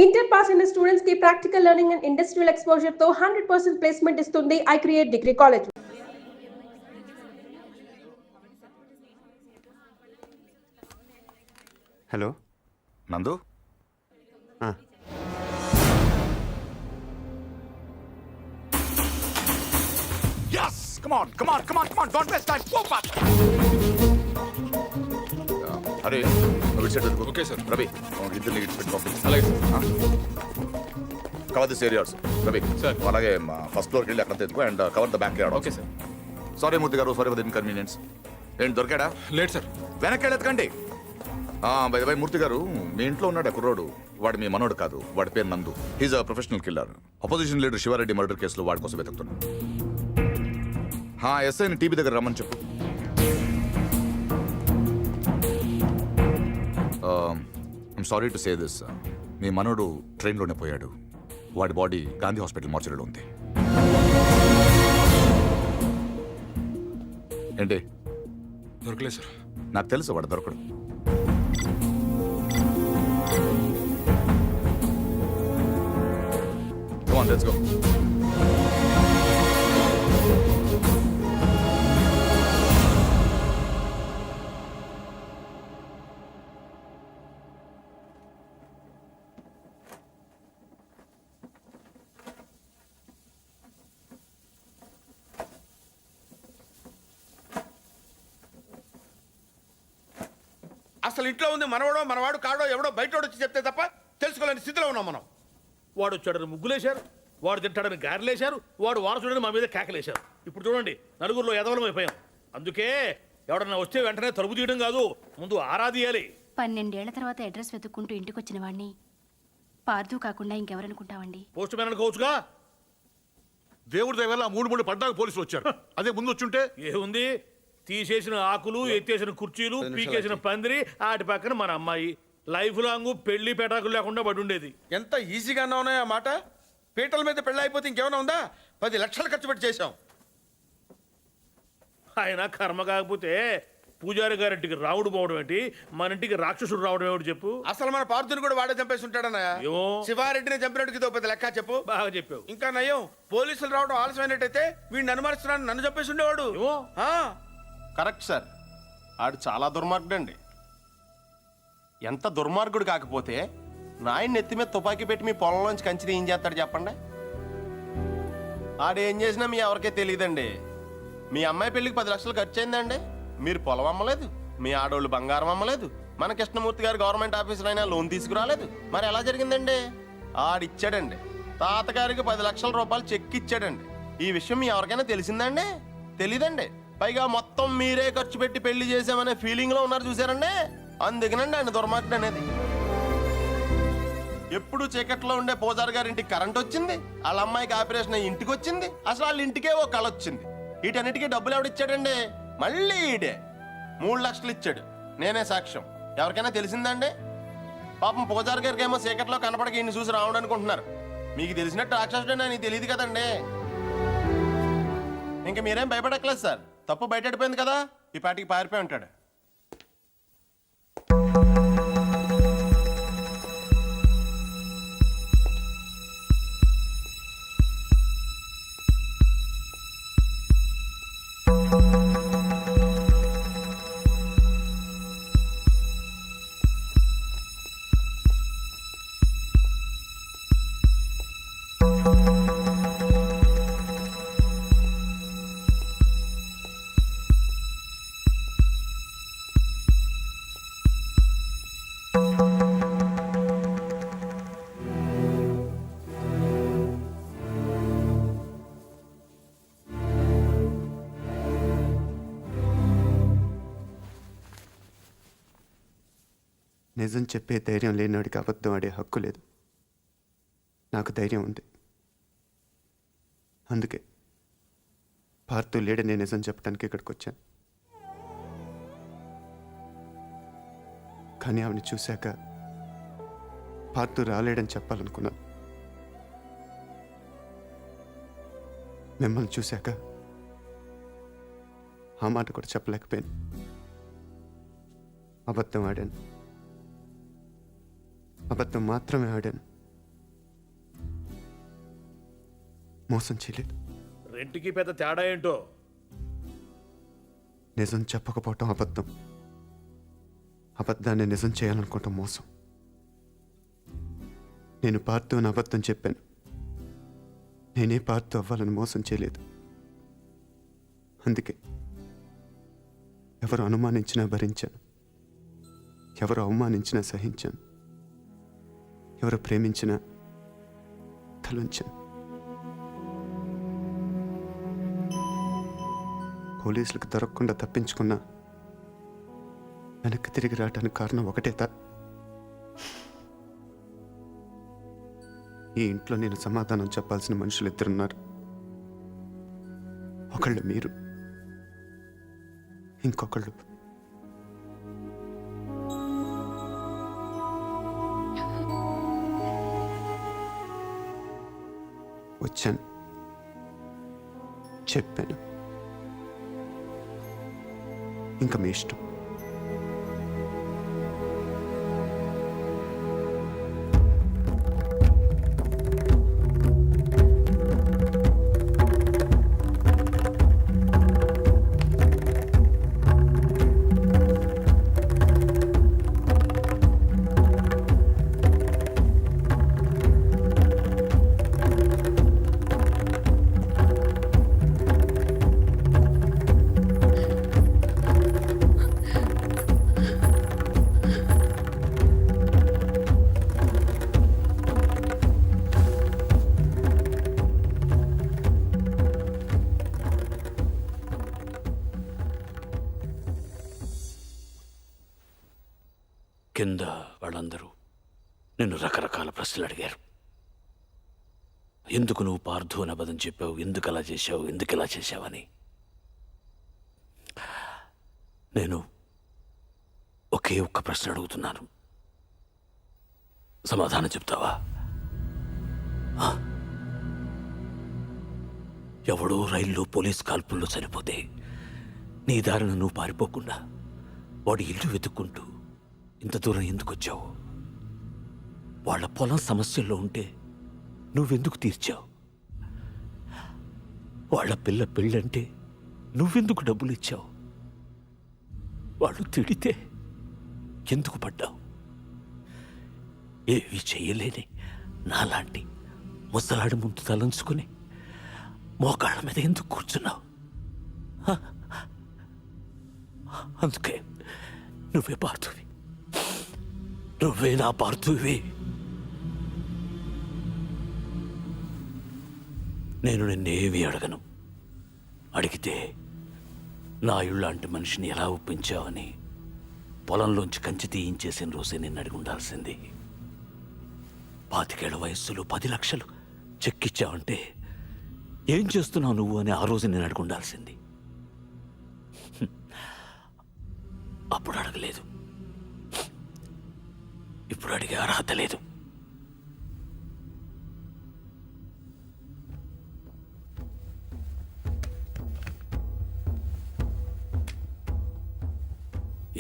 Inter pass అయిన students కి practical learning and industrial exposure తో 100% ప్లేస్మెంట్ ఇస్తుంది I create degree college. Hello నందు yes come on don't waste time go back అరే Ravi set okay sir Ravi ఇద్దరిని ఇచ్చిపెట్టి పంపించు అలాగే cover this areas Ravi sir అలాగే ఫస్ట్ ఫ్లోర్కి వెళ్ళి అక్కడ తెచ్చుకో and cover the back yard okay sir sorry Murthy garu sorry for the inconvenience ఏంటి దొరికాడా లేదు సార్ వెనక్కి వెళ్ళెత్తకండి బై మూర్తి గారు మీ ఇంట్లో ఉన్నాడు కుర్రోడు వాడు మీ మనోడు కాదు వాడి పేరు Nandu he's a professional killer opposition leader Shiva Reddy murder కేసులో వాడి కోసం వెతుకుతున్నాడు ఎస్ఐని టీవీ దగ్గర రమ్మని చెప్పు I'm sorry to say this మీ మనోడు ట్రైన్లోనే పోయాడు వాడి బాడీ గాంధీ హాస్పిటల్ మార్చరీలో ఉంది ఏంటి దొరకలేదు సార్ నాకు తెలుసు వాడు దొరకడు Come on, let's go. అసలు ఇంట్లో ఉంది మనవాడు కాడో ఎవడో బయట వచ్చి చెప్తే తప్ప తెలుసుకోలేని స్థితిలో ఉన్నాం మనం. వాడు వచ్చాడని ముగ్గులేశారు, వాడు తింటాడని గారెలేశారు, వాడు వారసుడని మా మీద కేకలేశారు. ఇప్పుడు చూడండి నలుగురిలో ఎదవలం అయిపోయాం. అందుకే ఎవడన్నా వస్తే వెంటనే తలుపు తీయడం కాదు, ముందు ఆరాధియాలి. 12 ఏళ్ల తర్వాత అడ్రస్ వెతుక్కుంటూ ఇంటికి వచ్చిన వాడిని పార్దు కాకుండా ఇంకెవరనుకుంటావండి? Post man అనుకోవచ్చుగా. దేవుడి దయ వల్ల 3 పడ్డాక పోలీసులు వచ్చారు. అదే ముందు వచ్చుంటే ఏముంది, తీసేసిన ఆకులు, ఎత్తేసిన కుర్చీలు, పీకేసిన పందిరి, ఆటి పక్కన మన అమ్మాయి. లైఫ్ లాంగ్ పెళ్లి పెటాకులు లేకుండా పడి ఉండేది. ఎంత ఈజీగానే ఉన్నాయి ఆ మాట. పీటల మీద పెళ్ళి అయిపోతే ఇంకేమైనా ఉందా? 10 లక్షలు ఖర్చు పెట్టి చేశాం. ఆయన కర్మ కాకపోతే పూజారి గారింటికి రావుడు పోవడం ఏంటి, మన ఇంటికి రాక్షసుడు రావడం ఏమిటి చెప్పు. అసలు మన పార్థుని కూడా వాడే చంపేసి ఉంటాడన్నయ్య. ఏమో. శివారెడ్డిని చంపినట్టుకి ఇదో పెద్ద లెక్క చెప్పు. బాగా చెప్పావు. ఇంకా నయ్యం, పోలీసులు రావడం ఆలస్యమైనట్టయితే వీడిని అనుమానిస్తున్నాను, నన్ను చంపేసి ఉండేవాడు. ఏమో. కరెక్ట్ సార్, ఆడు చాలా దుర్మార్గుడు అండి. ఎంత దుర్మార్గుడు కాకపోతే నాయన నెత్తి మీద తుపాకీ పెట్టి మీ పొలంలోంచి కంచి ఏం చేస్తాడు చెప్పండి? ఆడేం చేసినా మీ ఎవరికే తెలియదండి. మీ అమ్మాయి పెళ్లికి 10 లక్షలు ఖర్చు అయిందండి. మీరు పొలం అమ్మలేదు, మీ ఆడోళ్ళు బంగారం అమ్మలేదు, మన కృష్ణమూర్తి గారు గవర్నమెంట్ ఆఫీసర్ అయినా లోన్ తీసుకురాలేదు. మరి ఎలా జరిగిందండి? ఆడిచ్చాడండి. తాతగారికి 10 లక్షల రూపాయలు చెక్ ఇచ్చాడండి. ఈ విషయం మీ ఎవరికైనా తెలిసిందండి? తెలీదండి. పైగా మొత్తం మీరే ఖర్చు పెట్టి పెళ్లి చేసామనే ఫీలింగ్ లో ఉన్నారు చూసారండి. అందుకనండి ఆయన దుర్మార్గుడు అనేది. ఎప్పుడు చీకట్లో ఉండే పూజారి గారింటికి కరెంట్ వచ్చింది, వాళ్ళ అమ్మాయికి ఆపరేషన్ ఇంటికి వచ్చింది, అసలు వాళ్ళ ఇంటికే ఓ కళ వచ్చింది. వీటన్నిటికీ డబ్బులు ఎవడిచ్చాడండి? మళ్ళీ ఈడే 3 లక్షలు ఇచ్చాడు. నేనే సాక్ష్యం. ఎవరికైనా తెలిసిందండి? పాపం పూజారి గారికి ఏమో చీకట్లో కనపడక ఈయన చూసి రావడం అనుకుంటున్నారు. మీకు తెలిసినట్టు రాక్షసుడు అని తెలియదు కదండి. ఇంకా మీరేం భయపడక్కలేదు సార్. తప్పు బయటపడిపోయింది కదా, ఈ పాటికి పారిపోయి ఉంటాడు. నిజం చెప్పే ధైర్యం లేనివాడికి అబద్ధం ఆడే హక్కు లేదు. నాకు ధైర్యం ఉంది. అందుకే పార్థు లేడని నిజం చెప్పడానికి ఇక్కడికి వచ్చాను. కానీ ఆవిని చూశాక పార్థు రాలేడని చెప్పాలనుకున్నాను. మిమ్మల్ని చూశాక ఆ మాట కూడా చెప్పలేకపోయాను. అబద్ధం ఆడాను. అబద్ధం మాత్రమే ఆడాను. మోసం చేయలేదు. రెంట్కి పెద్ద తేడా ఏంటో. నిజం చెప్పకపోవటం అబద్ధం, అబద్ధాన్ని నిజం చేయాలనుకోవటం మోసం. నేను పార్థు అని అబద్ధం చెప్పాను. నేనే పార్థు అవ్వాలని మోసం చేయలేదు. అందుకే ఎవరు అనుమానించినా భరించాను, ఎవరు అవమానించినా సహించాను, ఎవరు ప్రేమించినా తలుంచాను. పోలీసులకు దొరకకుండా తప్పించుకున్నా వెనక్కి తిరిగి రావడానికి కారణం ఒకటే ఈ ఇంట్లో నేను సమాధానం చెప్పాల్సిన మనుషులు ఇద్దరున్నారు. ఒకళ్ళు మీరు, ఇంకొకళ్ళు వచ్చాను, చెప్పాను. ఇంకా మీ ఇష్టం. కింద వాళ్ళందరూ నిన్ను రకరకాల ప్రశ్నలు అడిగారు. ఎందుకు నువ్వు పార్థు అని అబద్ధం చెప్పావు, ఎందుకు అలా చేశావు, ఎందుకు ఇలా చేశావని. నేను ఒకే ఒక్క ప్రశ్న అడుగుతున్నాను, సమాధానం చెప్తావా? ఎవడో రైల్లో పోలీస్ కాల్పుల్లో చనిపోతే నీ దారిన నువ్వు పారిపోకుండా వాడి ఇల్లు వెతుక్కుంటూ ఇంత దూరం ఎందుకు వచ్చావు? వాళ్ళ పొలం సమస్యల్లో ఉంటే నువ్వెందుకు తీర్చావు? వాళ్ళ పిల్ల పెళ్ళంటే నువ్వెందుకు డబ్బులు ఇచ్చావు? వాళ్ళు తిడితే ఎందుకు పడ్డావు? ఏవి చెయ్యలేని నాలాంటి ముసలాడి ముందు తలంచుకుని మోకాళ్ళ మీద ఎందుకు కూర్చున్నావు? అందుకే నువ్వే పార్థువి, నువ్వే నా పార్థువి. నేను నిన్నేవి అడగను. అడిగితే నా ఇళ్ళంటి మనిషిని ఎలా ఒప్పించావని పొలంలోంచి కంచి తీయించేసిన రోజే నిన్ను అడిగి ఉండాల్సింది. 25 ఏళ్ల వయస్సులో 10 లక్షలు చెక్కిచ్చావంటే ఏం చేస్తున్నావు నువ్వు అని ఆ రోజు నేను అడిగి ఉండాల్సింది. అప్పుడు అడగలేదు, ఇప్పుడు అడిగే అర్హత లేదు.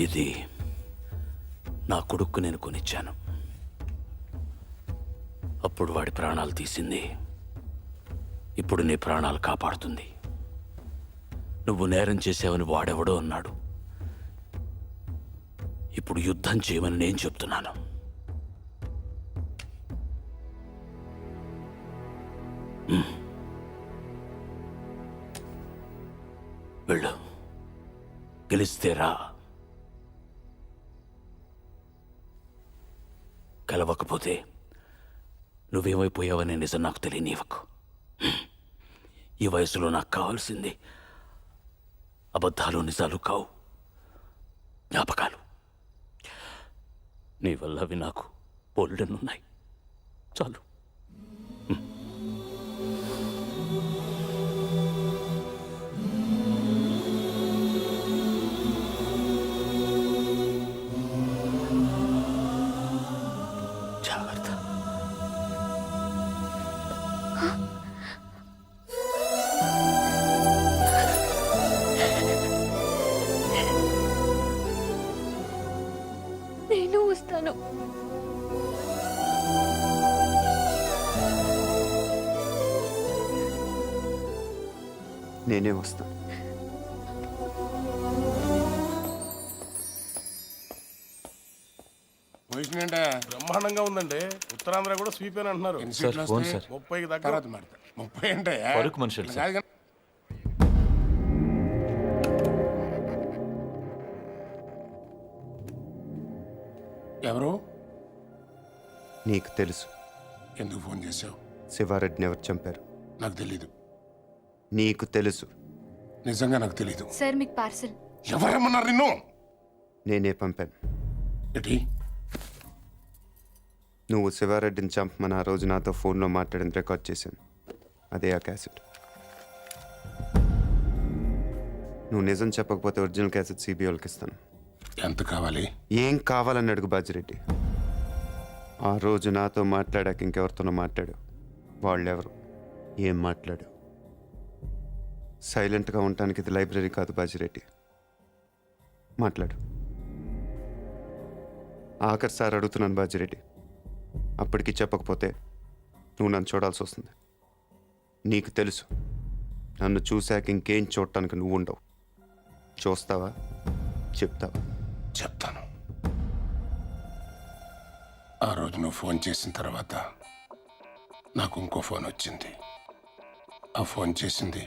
ఇది నా కొడుక్కు నేను కొనిచ్చాను. అప్పుడు వాడి ప్రాణాలు తీసింది, ఇప్పుడు నీ ప్రాణాలు కాపాడుతుంది. నువ్వు నేరం చేసావని వాడెవడో అన్నాడు, ఇప్పుడు యుద్ధం చేయమని నేను చెప్తున్నాను. వెళ్ళు, గెలిస్తేరా, కలవకపోతే నువ్వేమైపోయావనే నిజం నాకు తెలియనివ్వకు. ఈ వయసులో నాకు కావాల్సింది అబద్ధాలు నిజాలు కావు, జ్ఞాపకాలు. నీ వల్ల అవి నాకు బోలెడన్నున్నాయి, చాలు. జాగ్రత్త. నేను వస్తాను. నేనే వస్తాను. పొజిషన్ ఏంటే బ్రహ్మాండంగా ఉందండి. ఉత్తరాంధ్ర కూడా స్వీప్ అని అంటున్నారు. Sir, phone sir. 30కి దగ్గర 30 అంటే పరుకు మనుషులు సార్. కాదు కానీ ఎవరు? నీకు తెలుసు ఎందుకు ఫోన్ చేసావు? శివారెడ్డిని ఎవరు చంపారు? నాకు తెలీదు. నీకు తెలుసు. నిజంగా నాకు తెలీదు. సార్ మీకు పార్సల్. ఎవరేమన్నారు నిన్ను? నేనే పంపాను. ఏంటి? నువ్వు శివారెడ్డిని చంపమని ఆ రోజు నాతో ఫోన్లో మాట్లాడిన రికార్డ్ చేశాను. అదే ఆ క్యాసెట్. నువ్వు నిజం చెప్పకపోతే ఒరిజినల్ క్యాసెట్ సిబిఐకి ఇస్తాను. ఎంత కావాలి? ఏం కావాలని అడుగు బాజిరెడ్డి. ఆ రోజు నాతో మాట్లాడాక ఇంకెవరితోనో మాట్లాడు. వాళ్ళెవరు? ఏం మాట్లాడు? సైలెంట్గా ఉండటానికి ఇది లైబ్రరీ కాదు బాజిరెడ్డి. మాట్లాడు. ఆఖరి సార్ అడుగుతున్నాను బాజిరెడ్డి. అప్పటికి చెప్పకపోతే నువ్వు నన్ను చూడాల్సి వస్తుంది. నీకు తెలుసు నన్ను చూశాక ఇంకేం చూడటానికి నువ్వు ఉండవు. చూస్తావా? చెప్తావా? చెప్తాను. ఆ రోజు నువ్వు ఫోన్ చేసిన తర్వాత నాకు ఇంకో ఫోన్ వచ్చింది. ఆ ఫోన్ చేసింది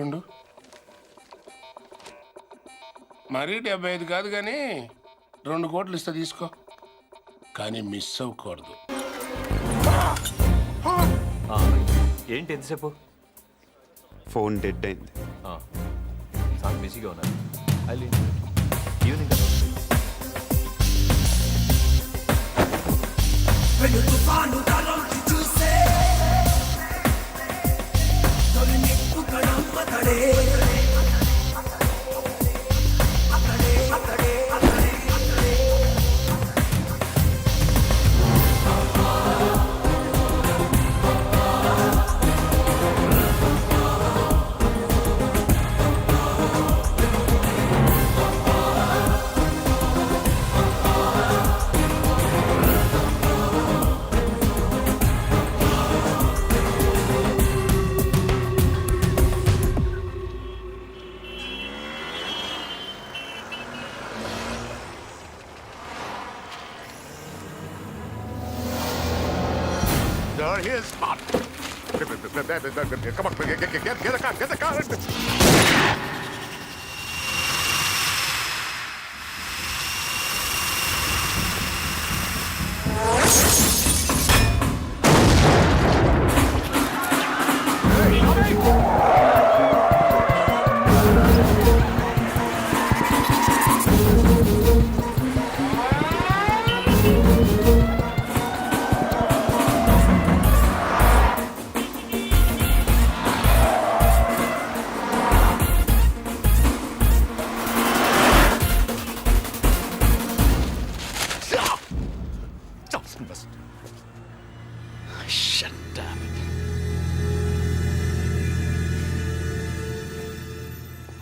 ఉండు. మరీ 75 కాదు కానీ 2 కోట్లు ఇస్తా తీసుకో. కానీ మిస్ అవ్వకూడదు. ఏంటి ఎంతసేపు? ఫోన్ డెడ్ అయింది. చాలా బిజీగా ఉన్నారు. Evening There he is. Come on, get the car, get the car.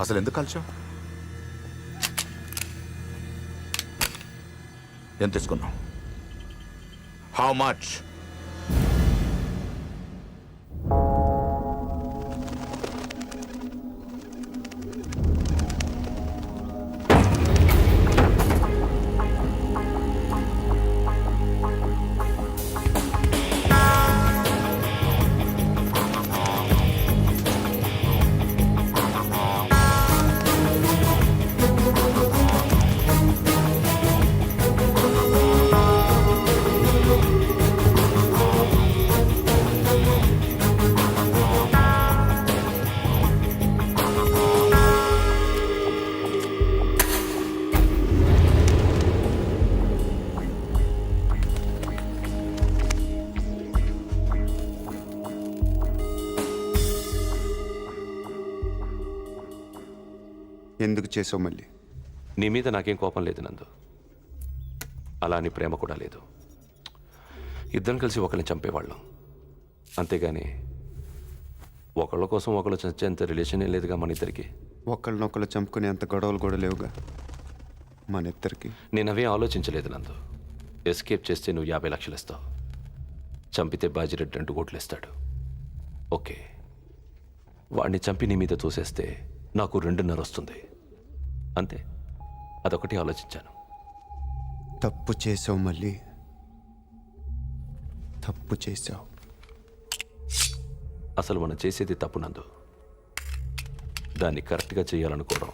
అసలు ఎందుకు కాల్చావు? ఎంత తీసుకున్నావు? How much? ఎందుకు చేసావు మళ్ళీ? నీ మీద నాకేం కోపం లేదు నందు. అలా నీ ప్రేమ కూడా లేదు. ఇద్దరం కలిసి ఒకరిని చంపేవాళ్ళం, అంతేగాని ఒకళ్ళ కోసం ఒకళ్ళు చచ్చేంత రిలేషనే లేదుగా మన ఇద్దరికి. ఒకళ్ళనొకళ్ళు చంపుకునే అంత గొడవలు కూడా లేవుగా మన ఇద్దరికి. నేను అవే ఆలోచించలేదు నందు. ఎస్కేప్ చేస్తే నువ్వు 50 లక్షలు ఇస్తావు, చంపితే బాజిరెడ్డి 2 కోట్లు ఇస్తాడు. ఓకే, వాడిని చంపి నీ మీద తోసేస్తే నాకు 2.5 వస్తుంది. అంతే, అదొకటి ఆలోచించాను. తప్పు చేసావు మళ్ళీ, తప్పు చేసావు. అసలు మనం చేసేది తప్పు నందు. దాన్ని కరెక్ట్గా చేయాలనుకోవడం